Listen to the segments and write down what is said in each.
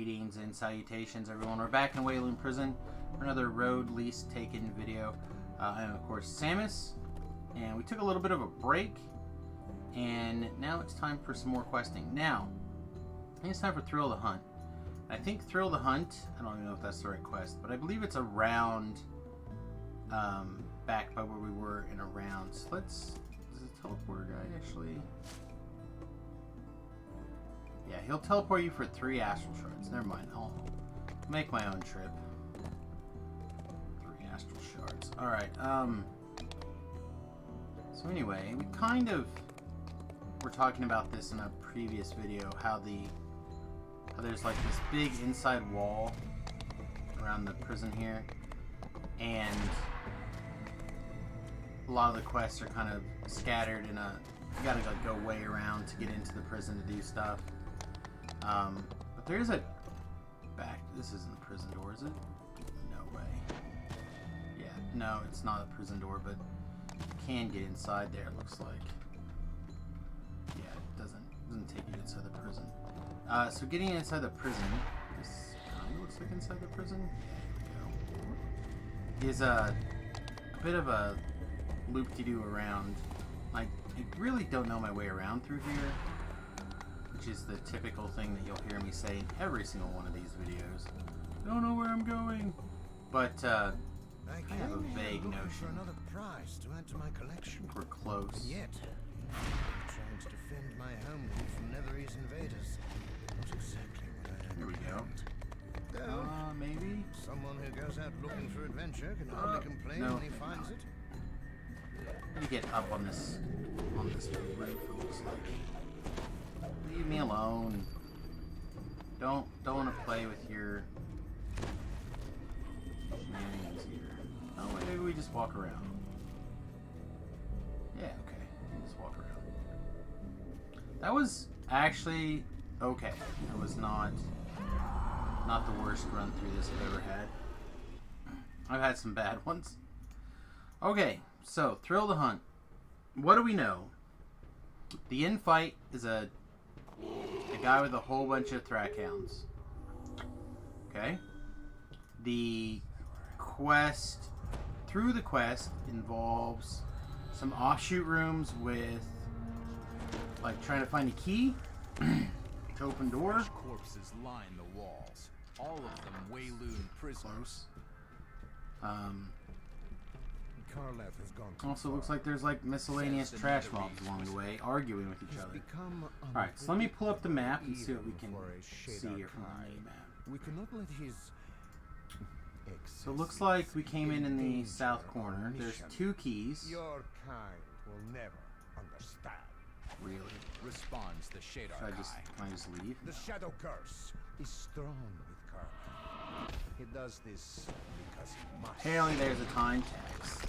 Greetings and salutations, everyone. We're back in Wayloon Prison for another road lease taken video. I'm, of course, Samius, and we took a little bit of a break, and now it's time for some more questing. Now, I think it's time for Thrill the Hunt. I think Thrill the Hunt, I don't even know if that's the right quest, but I believe it's around, back by where we were in around. So let's, is the teleporter guy actually? Yeah, he'll teleport you for 3 astral shards. Never mind, I'll make my own trip. 3 astral shards. Alright, so anyway, we kind of were talking about this in a previous video, how there's like this big inside wall around the prison here, and a lot of the quests are kind of scattered in a, you gotta go way around to get into the prison to do stuff. But there's a back, this isn't a prison door, is it? No way. Yeah, no, it's not a prison door, but you can get inside there, it looks like. Yeah, it doesn't take you inside the prison. So getting inside the prison, this kind of looks like inside the prison. Yeah, here we go. Is a bit of a loop-de-doo around. I really don't know my way around through here, which is the typical thing that you'll hear me say in every single one of these videos. I don't know where I'm going, but I have a vague notion. Another prize to add to my collection. We're close. Yet, I'm trying to defend my homeland from Netherese invaders. Not exactly what I am. Here we go. Though, maybe? someone who goes out looking for adventure can hardly complain no. when he finds it. Let me get up on this roof, it looks like. Leave me alone. Don't want to play with your shenanigans here. Oh, wait, maybe we just walk around. Yeah, okay. We just walk around. That was actually okay. That was not the worst run through this I've ever had. I've had some bad ones. Okay, so Thrill the Hunt. What do we know? The in-fight is a guy with a whole bunch of Thrackhounds. Okay? The quest, through the quest, involves some offshoot rooms with, like, trying to find a key to open doors. Corpses line the walls. All of them Wayloon prisoners. Karlev has gone too Also far. looks like there's like miscellaneous trash mobs along the way, arguing with each other. Alright, so let me pull up the map and see what we can see here from the map. We cannot let his So it looks like we came in the south corner. There's 2 keys. Your kind will never understand. Really? Responds the Shadar Should Kai. I just leave? The shadow curse is strong with Karlev. He does this because he must. Apparently there's a time tax.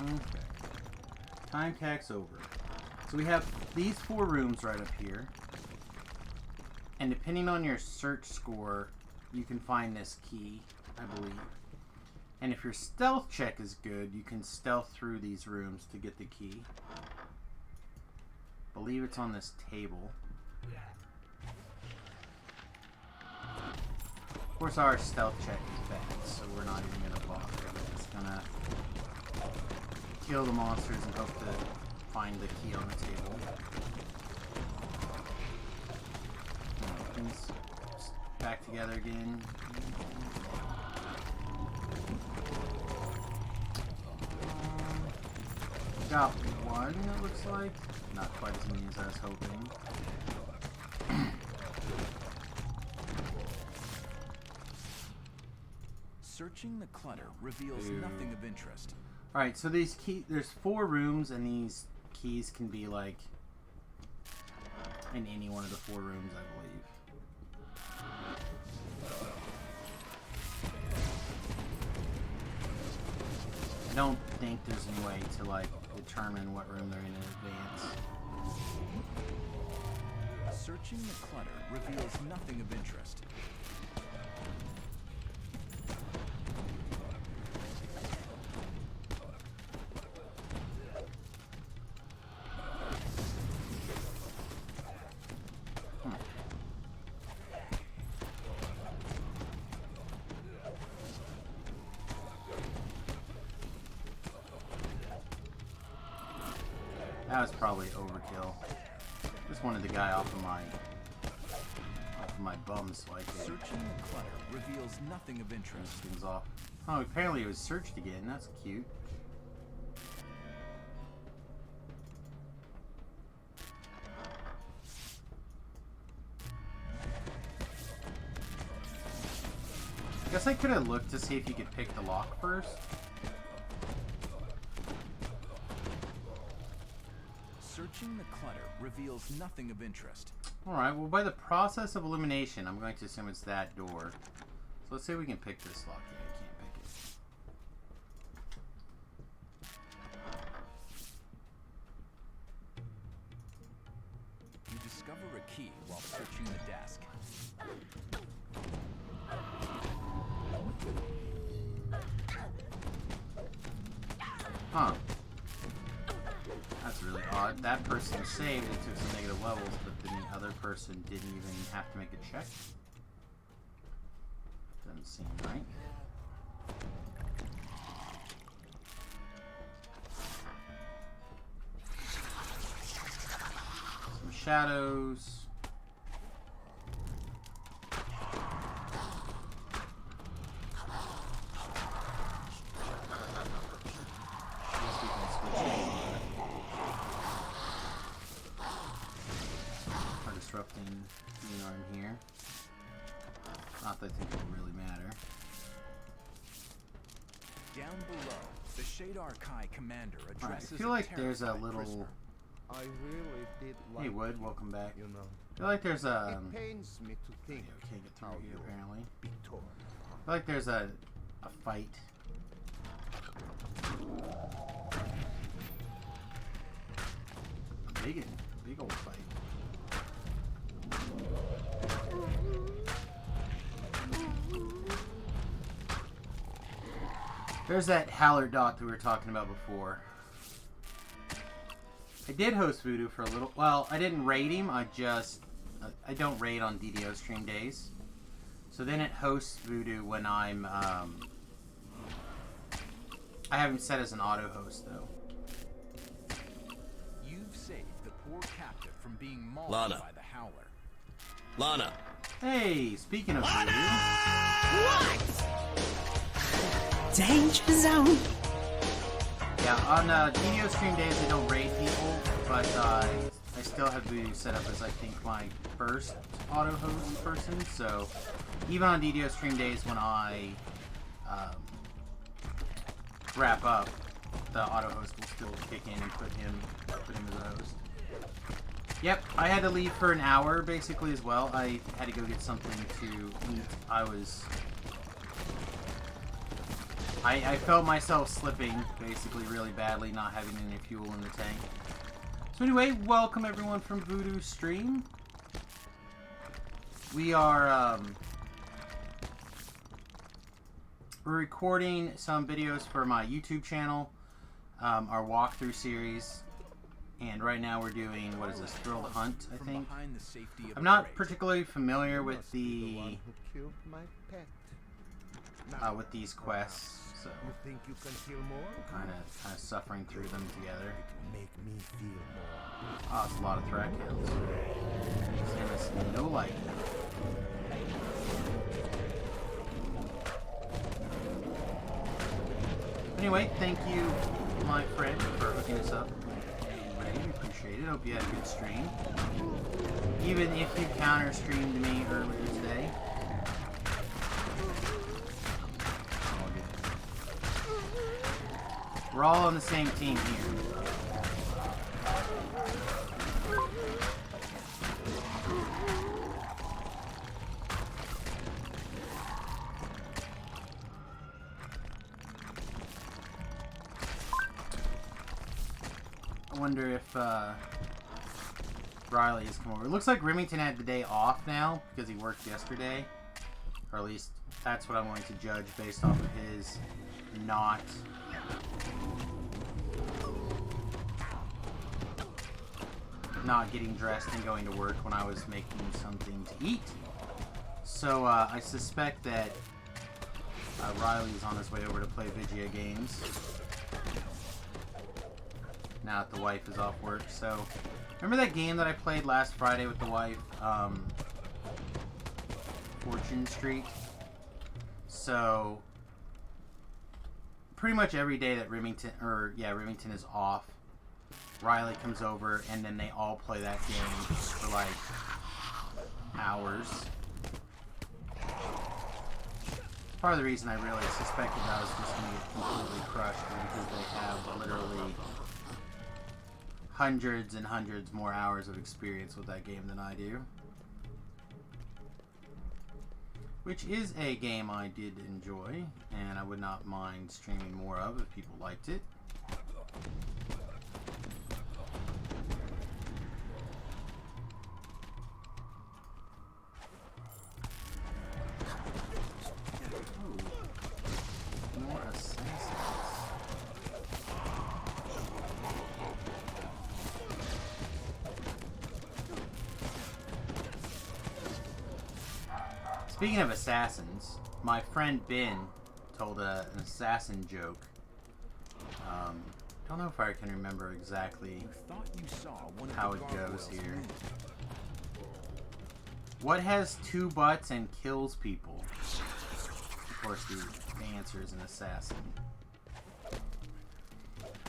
Okay. Time tax over. So we have these 4 rooms right up here. And depending on your search score, you can find this key, I believe. And if your stealth check is good, you can stealth through these rooms to get the key. I believe it's on this table. Of course, our stealth check is bad, so we're not even going to bother. We're just going to kill the monsters and hope to find the key on the table. Things back together again. Got 1, it looks like. Not quite as many as I was hoping. Searching the clutter reveals nothing of interest. Alright, so these there's 4 rooms, and these keys can be like in any one of the 4 rooms, I believe. I don't think there's any way to like determine what room they're in advance. Searching the clutter reveals nothing of interest. That was probably overkill. Just wanted the guy off of my bum so I could Searching the clutter reveals nothing of interest. things off. Oh, apparently it was searched again. That's cute. Guess I could have looked to see if you could pick the lock first. Searching the clutter reveals nothing of interest. Alright, well by the process of elimination, I'm going to assume it's that door. So let's say we can pick this lock. Yeah, I can't pick it. You discover a key while searching the desk. Huh. That's really odd. That person saved and took some negative levels, but then the other person didn't even have to make a check. Doesn't seem right. Some shadows. Disrupting the arm here. Not that I think it will really matter. Down below, the Shadar Kai commander Alright, addresses I feel like there's a terrified little... prisoner. I really did like Hey Wood, welcome back. you know. I feel like there's a... It pains me to Yeah, think we can't get how through here you'll apparently. be torn. I feel like there's a fight. A big old fight. There's that Howler dot that we were talking about before. I did host Voodoo for a little... Well, I didn't raid him. I don't raid on DDO stream days. So then it hosts Voodoo when I'm... I have him set as an auto-host, though. You've saved the poor captive from being mauled Lana. by the Howler. Lana. Hey, speaking of Voodoo... Danger zone. Yeah, on DDO stream days I don't raid people, but I still have Voodoo set up as I think my first auto-host person, so even on DDO stream days when I wrap up, the auto-host will still kick in and put him as a host. Yep, I had to leave for an hour basically as well. I had to go get something to eat. I felt myself slipping, basically, really badly, not having any fuel in the tank. So anyway, welcome everyone from Voodoo Stream. We are, we're recording some videos for my YouTube channel, our walkthrough series, and right now we're doing, what is this, Thrill to Hunt, I From think? behind the safety of I'm a not crate. particularly familiar with Must be the one who killed my pet. Now, with these quests, so you think you can kill more? kind of suffering through them together. Make me feel more. Oh, it's a lot of threat counts. There is no light. Anyway, thank you, my friend, for hooking us up. We appreciate it. Hope you had a good stream. Even if you counter-streamed me earlier today. All good. We're all on the same team here. I wonder if Riley has come over. It looks like Remington had the day off now because he worked yesterday. Or at least that's what I'm going to judge based off of his not getting dressed and going to work when I was making something to eat. So I suspect that Riley's on his way over to play video games. now that the wife is off work. So, remember that game that I played last Friday with the wife? Fortune Street? So, pretty much every day that Remington is off, Riley comes over and then they all play that game for like hours. Part of the reason I really suspected I was just going to get completely crushed is because they have literally hundreds and hundreds more hours of experience with that game than I do. Which is a game I did enjoy, and I would not mind streaming more of if people liked it. More assassins. Speaking of assassins, my friend Ben told an assassin joke. Don't know if I can remember exactly how it goes here. What has two butts and kills people? Of course, the answer is an assassin.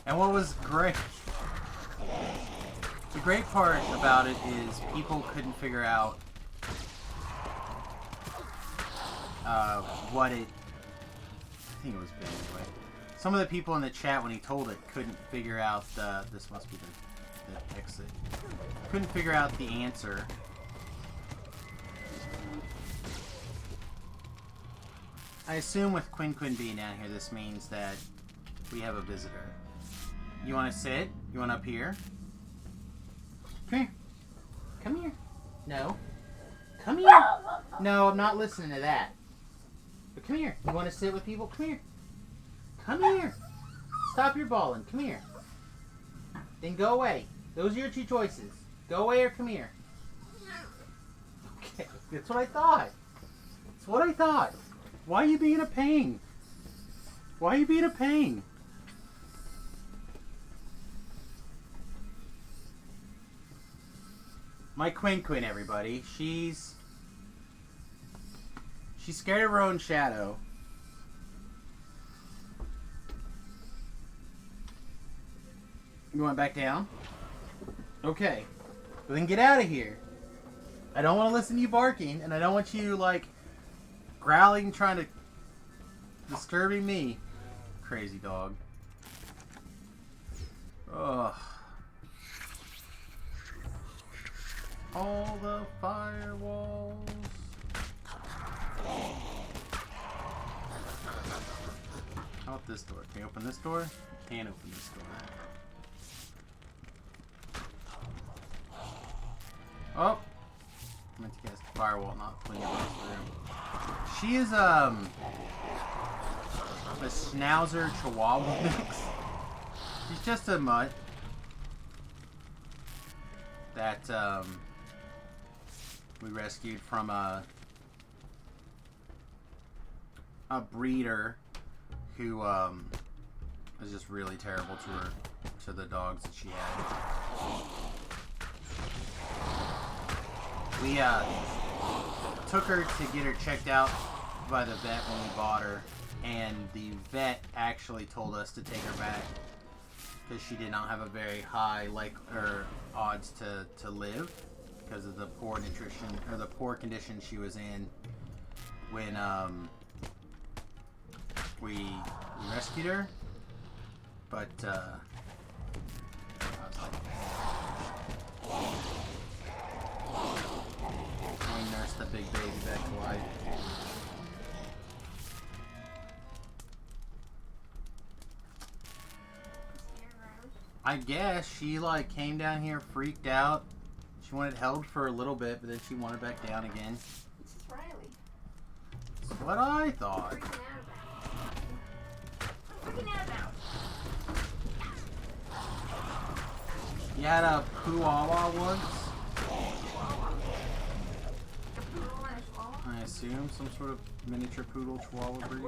And what was great, the great part about it is people couldn't figure out what it, I think it was Ben anyway. Some of the people in the chat when he told it couldn't figure out this must be the exit. Couldn't figure out the answer. I assume with Quinn being down here, this means that we have a visitor. You want to sit? You want up here? Come here. Come here. No. Come here. No, I'm not listening to that. But come here. You want to sit with people? Come here. Come here. Stop your bawling. Come here. Then go away. Those are your two choices. Go away or come here. Okay. That's what I thought. That's what I thought. Why are you being a pain? Why are you being a pain? My Quinn, everybody. She's scared of her own shadow. You want back down? Okay. Well, then get out of here. I don't want to listen to you barking, and I don't want you, like, growling, trying to disturbing me. Crazy dog. Ugh. All the firewalls. How about this door? Can you open this door? You can't open this door. Oh! I meant to cast the firewall, not clean up this room. She is, a Schnauzer Chihuahua mix. She's just a mutt that, we rescued from a breeder who, was just really terrible to the dogs that she had. We took her to get her checked out by the vet when we bought her, and the vet actually told us to take her back because she did not have a very high odds to live because of the poor nutrition or the poor condition she was in when we rescued her. But I was like, we nursed the big baby back to life. I guess she like came down here freaked out. She wanted held for a little bit, but then she wanted back down again. It's just Riley. That's what I thought. Freaking out about. You had a Chihuahua once? A poodle and a chihuahua? I assume some sort of miniature poodle chihuahua breed.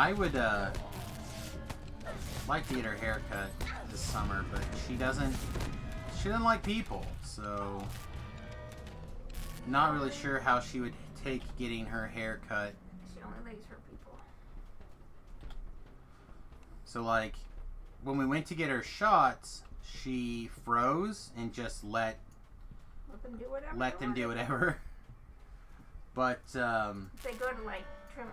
I would like to get her haircut this summer, but she doesn't like people, so not really sure how she would take getting her hair cut. She only likes her people. So like when we went to get her shots, she froze and just let them do whatever. them do whatever. But If they go to like trim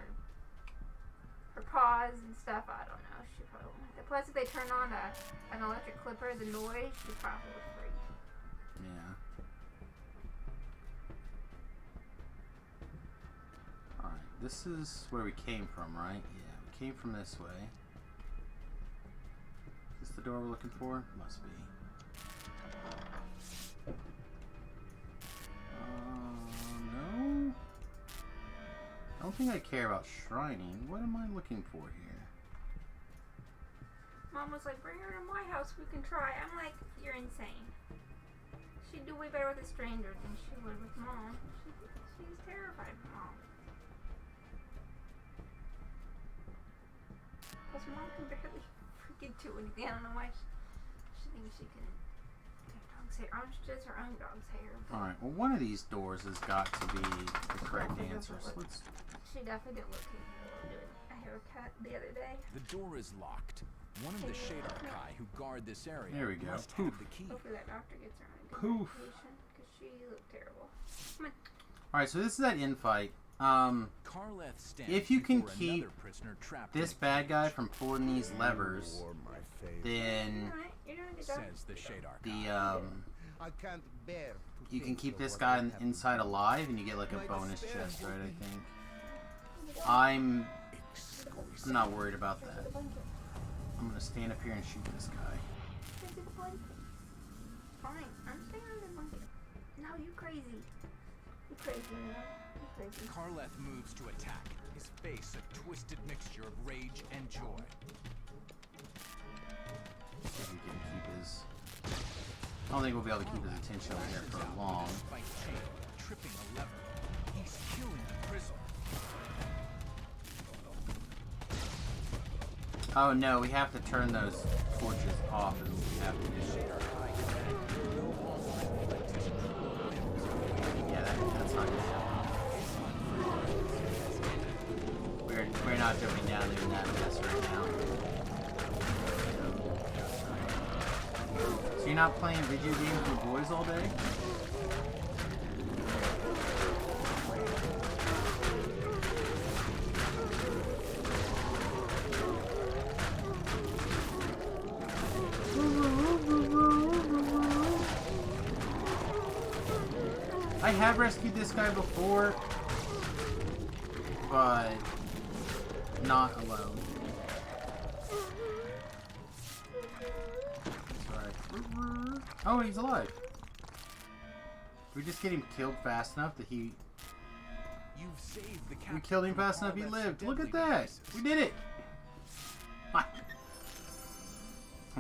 her paws and stuff, I don't know. She probably won't. Plus, if they turn on an electric clipper, the noise, she probably would freak. yeah. Alright, this is where we came from, right? Yeah, we came from this way. Is this the door we're looking for? Must be. No? I don't think I care about shrining. What am I looking for here? Mom was like, bring her to my house, we can try. I'm like, you're insane. She'd do way better with a stranger than she would with Mom. She's terrified of Mom. Plus, Mom can barely freaking do anything. I don't know why she thinks she can take dog's hair. She does her own dog's hair. Alright, well one of these doors has got to be the correct answer. So let's... She definitely didn't look capable of doing a haircut the other day. The door is locked. One of the Shadarkai who guard this area There we go. must Poof. have the key. Hopefully that doctor gets her on a good Poof. medication, because she looked terrible. Come on. Alright, so this is that infight. Karleth stands If you can before keep another prisoner trapped this in a bad cage, guy from pulling these levers, Or my face. then Alright, you're doing a good job. says the Shadarkai. the I can't bear to you can think keep of this what guy will happen. inside alive, and you get like a bonus chest, right? I think. I'm not worried about that. I'm gonna stand up here and shoot this guy. Fine, I'm staying under the blanket. No, you crazy. You crazy, man. You crazy. Karleth moves to attack, his face a twisted mixture of rage and joy. See if we can keep his. I don't think we'll be able to keep his attention over here for long. By chain, tripping a lever. He's killing the prisoner. Oh no, we have to turn those torches off. Is what we have to do. Yeah, that's not gonna happen. We're not jumping down in that mess right now. So you're not playing video games with boys all day? I have rescued this guy before, but not alone. Sorry. Oh, he's alive. Did we just get him killed fast enough that he... You've saved the We killed him fast enough he lived. Look at that! We did it! I'm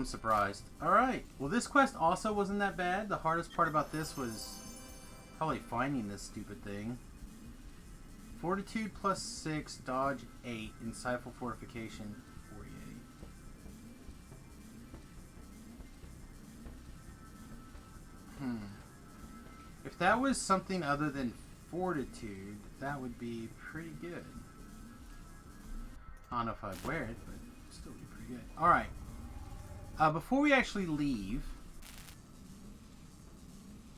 surprised. Alright. Well, this quest also wasn't that bad. The hardest part about this was probably finding this stupid thing. Fortitude plus 6, dodge 8, insightful fortification 48. If that was something other than fortitude, that would be pretty good. I don't know if I'd wear it, but it'd still be pretty good. Alright. Before we actually leave,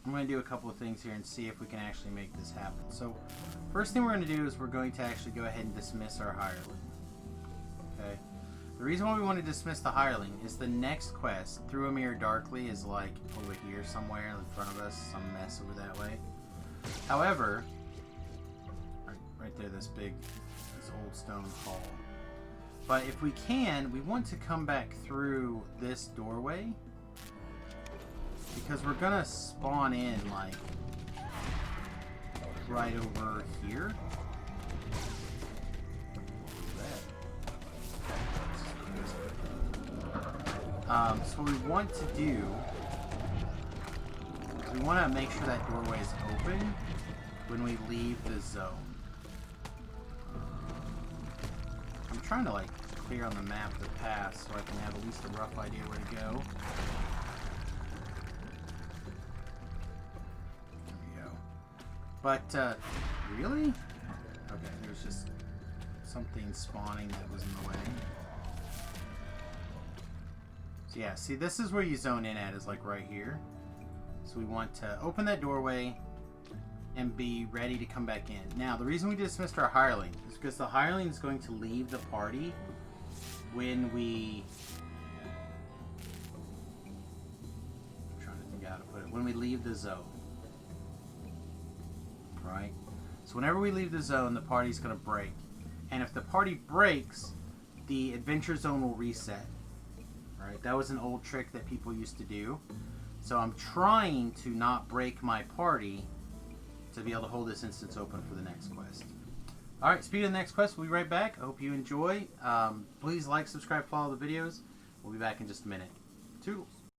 I'm going to do a couple of things here and see if we can actually make this happen. So, first thing we're going to do is we're going to actually go ahead and dismiss our hireling. Okay? The reason why we want to dismiss the hireling is the next quest, Through a Mirror Darkly, is like over here somewhere in front of us, some mess over that way. However, right there, this old stone hall. But if we can, we want to come back through this doorway, because we're gonna spawn in like right over here. So what we want to do is we want to make sure that doorway is open when we leave the zone. I'm trying to like clear on the map the path so I can have at least a rough idea where to go. There we go. But, really? Okay, there's just something spawning that was in the way. So yeah, see, this is where you zone in at, is like right here. So we want to open that doorway and be ready to come back in. Now, the reason we dismissed our hireling is because the hireling is going to leave the party when we... I'm trying to think how to put it. When we leave the zone. Right? So whenever we leave the zone, the party's going to break. And if the party breaks, the adventure zone will reset. Right? That was an old trick that people used to do. So I'm trying to not break my party to be able to hold this instance open for the next quest. Alright, speaking of the next quest, we'll be right back. I hope you enjoy. Please like, subscribe, follow the videos. We'll be back in just a minute. Toodles.